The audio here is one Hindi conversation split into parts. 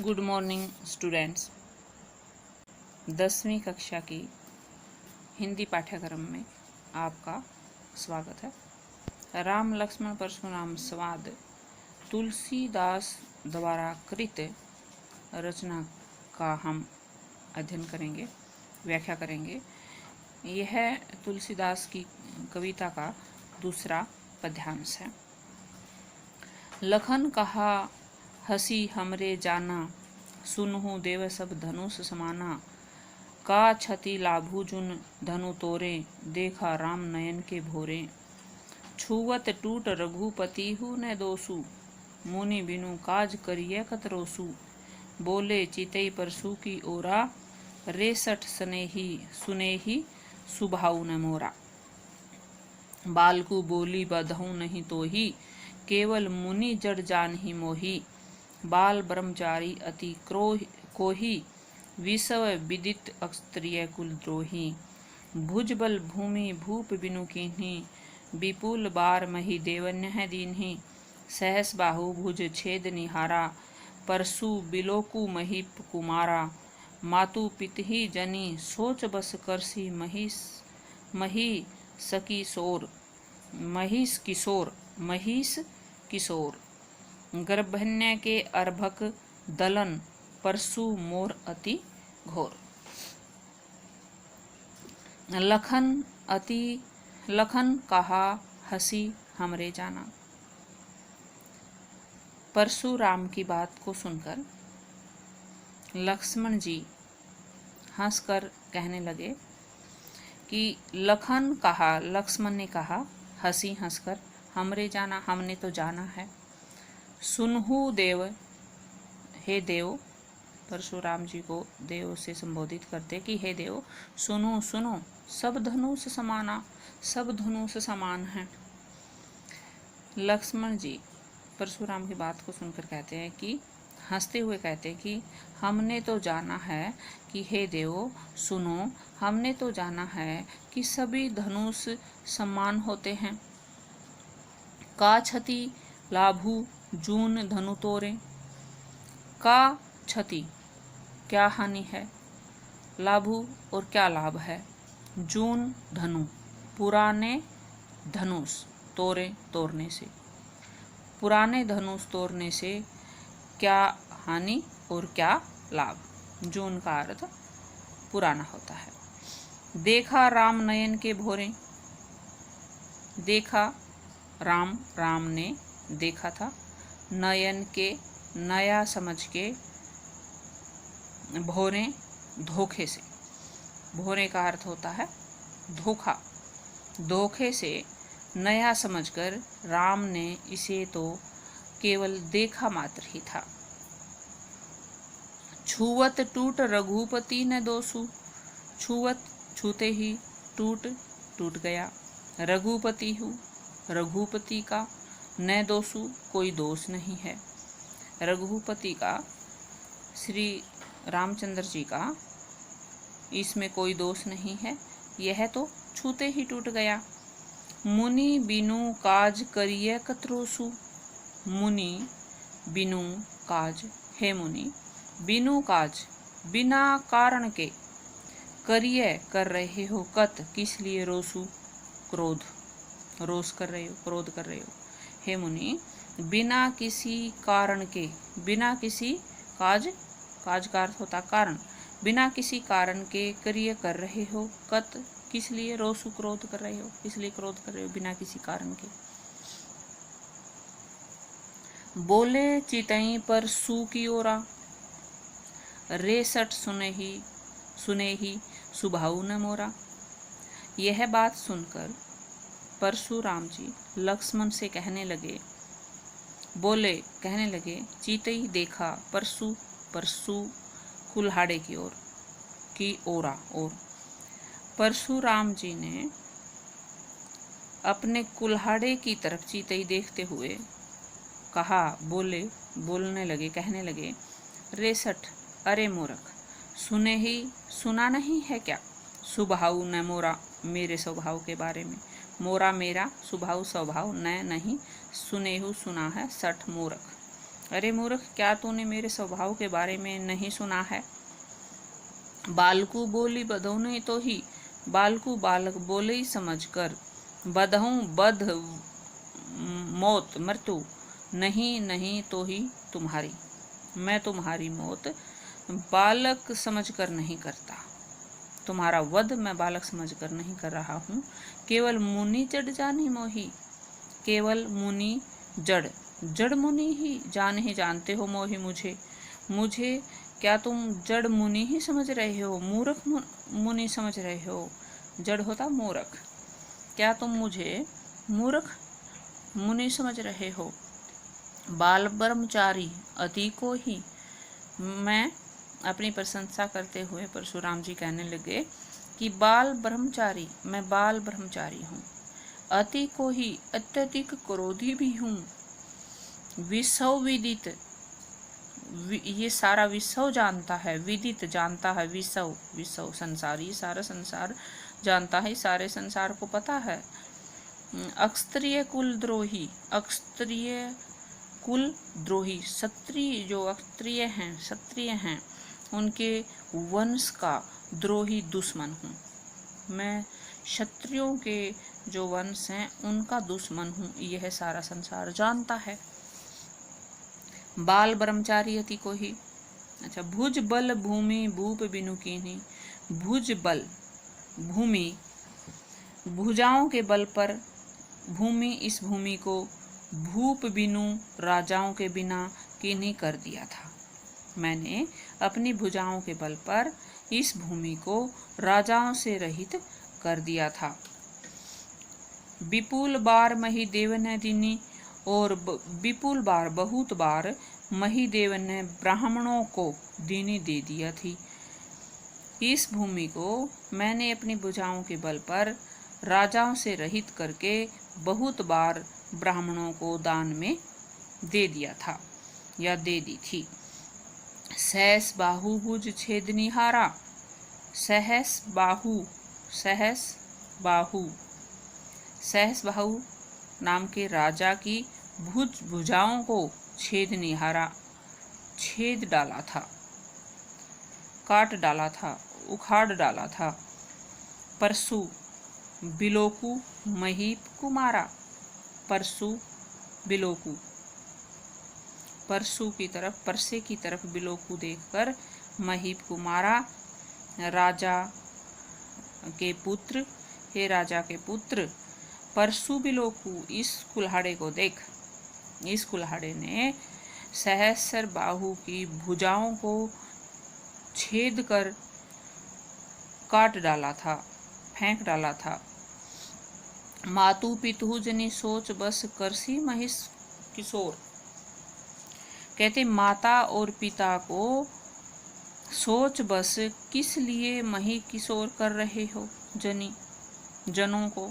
Good morning students. 10वीं कक्षा की हिंदी पाठ्यक्रम में आपका स्वागत है। राम लक्ष्मण परशुराम संवाद तुलसीदास द्वारा कृत रचना का हम अध्ययन करेंगे, व्याख्या करेंगे। यह तुलसीदास की कविता का दूसरा पद्यांश है। लखन कहा हसी हमरे जाना, सुनहु देव सब धनुष समाना। का छति लाभु जुन धनु तोरे, देखा राम नयन के भोरे। छुवत टूट रघुपति हु न दोसु, मुनि बिनु काज करिय कतरोसु। बोले चितई परसु की ओरा, रेसठ स्नेही सुनेही सुभाउ न मोरा। बालकु बोली बधऊ नहीं तोही, केवल मुनि जड़ जान ही मोही। बाल ब्रह्मचारी अति कोही, विषव विदित अक्षत्रिय कुल द्रोही। भुजबल भूमि भूप बिनु कीन्ही, विपुल बार मही देवन्य है दीन्ही। सहस बाहु भुज छेद निहारा, परसु बिलोकु महीप कुमारा। मातु पितहि जनी सोच बस करसी, महिष किशोर। गर्भन्य के अर्भक दलन, परसु मोर अति घोर। लखन कहा हसी हमरे जाना। परशुराम की बात को सुनकर लक्ष्मण जी हंसकर कहने लगे कि लक्ष्मण ने कहा हंसी हंसकर, हमरे जाना, हमने तो जाना है। सुनहु देव, हे देव, परशुराम जी को देव से संबोधित करते कि हे देव, सुनो सुनो, सब धनुष समाना, सब धनुष समान हैं। लक्ष्मण जी परशुराम की बात को सुनकर कहते हैं कि हंसते हुए कहते हैं कि हमने तो जाना है कि हे देव सुनो, हमने तो जाना है कि सभी धनुष समान होते हैं। का क्षति लाभु जून धनु तोरे। का क्षति क्या हानि है, लाभु और क्या लाभ है। जून धनु पुराने धनुष, तोरे तोड़ने से, पुराने धनुष तोड़ने से क्या हानि और क्या लाभ। जून का अर्थ पुराना होता है। देखा राम नयन के भोरे। देखा राम ने देखा था, नयन के नया समझ के, भोरे धोखे से। भोरे का अर्थ होता है धोखा। धोखे से नया समझकर राम ने इसे तो केवल देखा मात्र ही था। छुवत टूट रघुपति न दोसु। छुवत छूते ही, टूट गया। रघुपति का, न दोषु कोई दोष नहीं है। रघुपति का, श्री रामचंद्र जी का, इसमें कोई दोष नहीं है, यह तो छूते ही टूट गया। मुनि बिनु काज करिए कतरोसु। मुनि बिनु काज, हे मुनि, बिनु काज बिना कारण के, करिए कर रहे हो, कत किस लिए, रोसु क्रोध, रोष कर रहे हो, क्रोध कर रहे हो। हे मुनि, बिना किसी कारण के, बिना किसी काज का अर्थ होता कारण, बिना किसी कारण के करिए कर रहे हो, कत किस लिए, रोसु क्रोध कर रहे हो, इसलिए क्रोध कर रहे हो बिना किसी कारण के। बोले चितई पर सु की ओरा, रेसठ सुने ही सुभाउ न मोरा। यह बात सुनकर परशुराम जी लक्ष्मण से कहने लगे चीतई देखा, परसु कुल्हाड़े की ओर। परशुराम जी ने अपने कुल्हाड़े की तरफ चीतई देखते हुए कहा, कहने लगे रेसठ, अरे मूर्ख, सुना नहीं है क्या। सुभाउ न मोरा, मेरे स्वभाव के बारे में। मोरा मेरा, स्वभाव न नहीं, सुनेहु सुना है, सठ मूर्ख। अरे मूर्ख, क्या तूने मेरे स्वभाव के बारे में नहीं सुना है? बालकू बोली बधौने तो ही, बालकू बालक बोले ही समझकर, बधऊं बध मौत मृत्यु, नहीं नहीं तो ही तुम्हारी। मैं तुम्हारी मौत बालक समझकर नहीं करता, तुम्हारा वध मैं बालक समझकर नहीं कर रहा हूँ। केवल मुनि जड़ जाने मोही, केवल मुनि जड़, जड़ मुनि ही जानते हो मोही मुझे। मुझे क्या तुम जड़ मुनि ही समझ रहे हो? मूर्ख मुनि समझ रहे हो? जड़ होता मूर्ख। क्या तुम मुझे मूर्ख मुनि समझ रहे हो? बाल ब्रह्मचारी अति को ही। मैं अपनी प्रशंसा करते हुए परशुराम जी कहने लगे कि बाल ब्रह्मचारी, मैं बाल ब्रह्मचारी हूँ। अति को ही, अत्यधिक क्रोधी भी हूँ। विसव विदित, ये सारा विसव जानता है, विदित जानता है, विसव विसव संसार, ये सारा संसार जानता है, सारे संसार को पता है। अक्षत्रिय कुल द्रोही, अक्षत्रिय कुल द्रोही, क्षत्रिय जो क्षत्रिय हैं उनके वंश का द्रोही दुश्मन हूँ। मैं क्षत्रियों के जो वंश हैं उनका दुश्मन हूँ, यह सारा संसार जानता है। बाल ब्रह्मचारी अति को ही। अच्छा, भुज बल भूमि भूप बिनु कीन्ही, भुज बल भूमि, भुजाओं के बल पर भूमि, इस भूमि को भूप बिनु राजाओं के बिना कीन्ही कर दिया था। मैंने अपनी भुजाओं के बल पर इस भूमि को राजाओं से रहित कर दिया था। विपुल बार महिदेव ने दीनी, और विपुल बार बहुत बार महिदेव ने ब्राह्मणों को दीनी दे दिया थी। इस भूमि को मैंने अपनी भुजाओं के बल पर राजाओं से रहित करके बहुत बार ब्राह्मणों को दान में दे दिया था या दे दी थी। सहस बाहु भुज छेदनिहारा, सहस बाहु, सहस बाहु, सहस बाहु नाम के राजा की भुजाओं को छेदनिहारा, छेद डाला था, काट डाला था, उखाड़ डाला था। परसु बिलोकु महीप कुमारा, परसु बिलोकु, परसु की तरफ, परसे की तरफ बिलोकु देखकर महीप कुमारा, राजा के पुत्र, हे राजा के पुत्र, परसु बिलोकु, इस कुल्हाड़े को देख। इस कुल्हाड़े ने सहस्र बाहु की भुजाओं को छेद कर काट डाला था, फेंक डाला था। मातु पितु जनी सोच बस करसी महिष किशोर, कहते माता और पिता को सोच बस किस लिए मही किशोर कर रहे हो? जनी, जनों को,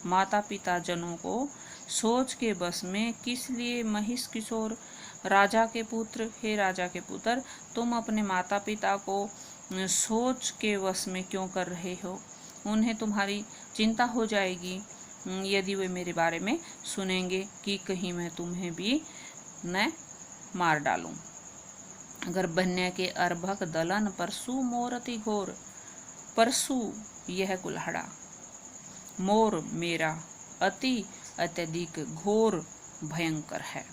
माता पिता जनों को सोच के बस में किस लिए महिष किशोर, राजा के पुत्र, हे राजा के पुत्र, तुम अपने माता पिता को सोच के वश में क्यों कर रहे हो? उन्हें तुम्हारी चिंता हो जाएगी यदि वे मेरे बारे में सुनेंगे कि कहीं मैं तुम्हें भी न मार डालूं। अगर बन्या के अर्भक दलन परसु मोर अति घोर, परसु यह कुल्हाड़ा, मोर मेरा, अति अत्यधिक घोर भयंकर है।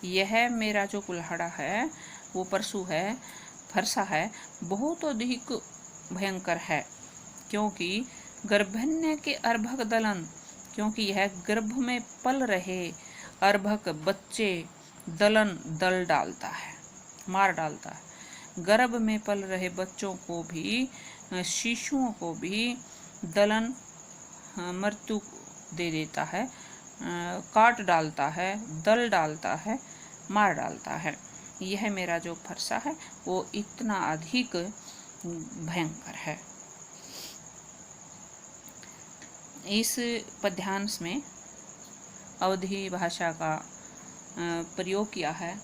यह मेरा जो कुल्हाड़ा है वो परसु है, फरसा है, बहुत अधिक भयंकर है। क्योंकि गर्भन्य के अर्भक दलन, क्योंकि यह गर्भ में पल रहे अर्भक बच्चे दलन दल डालता है, मार डालता है। गर्भ में पल रहे बच्चों को भी, शिशुओं को भी दलन मृत्यु दे देता है, काट डालता है, दल डालता है, मार डालता है। यह मेरा जो फरसा है वो इतना अधिक भयंकर है। इस पद्यांश में अवधी भाषा का प्रयोग किया है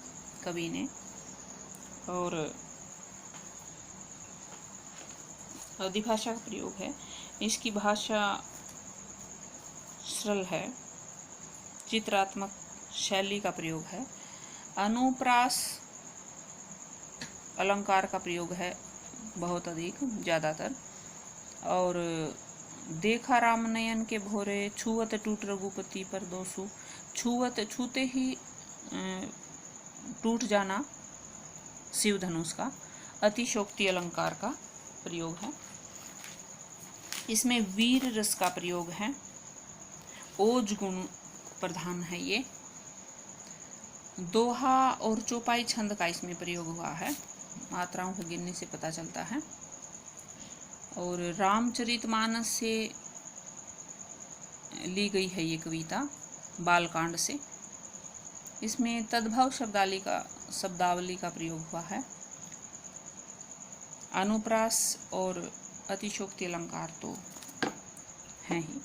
कवि ने, और अवधी भाषा का प्रयोग है। इसकी भाषा सरल है, चित्रात्मक शैली का प्रयोग है। अनुप्रास अलंकार का प्रयोग है बहुत अधिक, ज़्यादातर। और देखा राम नयन के भोरे, छुअत टूट रघुपति पर दोषु। छुअत, छूते ही टूट जाना शिव धनुष का अतिशोक्ति अलंकार का प्रयोग है। इसमें वीर रस का प्रयोग है, ओज गुण प्रधान है ये। दोहा और चौपाई छंद का इसमें प्रयोग हुआ है, मात्राओं को गिनने से पता चलता है। और रामचरितमानस से ली गई है ये कविता, बालकांड से। इसमें तद्भव शब्दावली का प्रयोग हुआ है। अनुप्रास और अतिशोक्ति अलंकार तो हैं ही।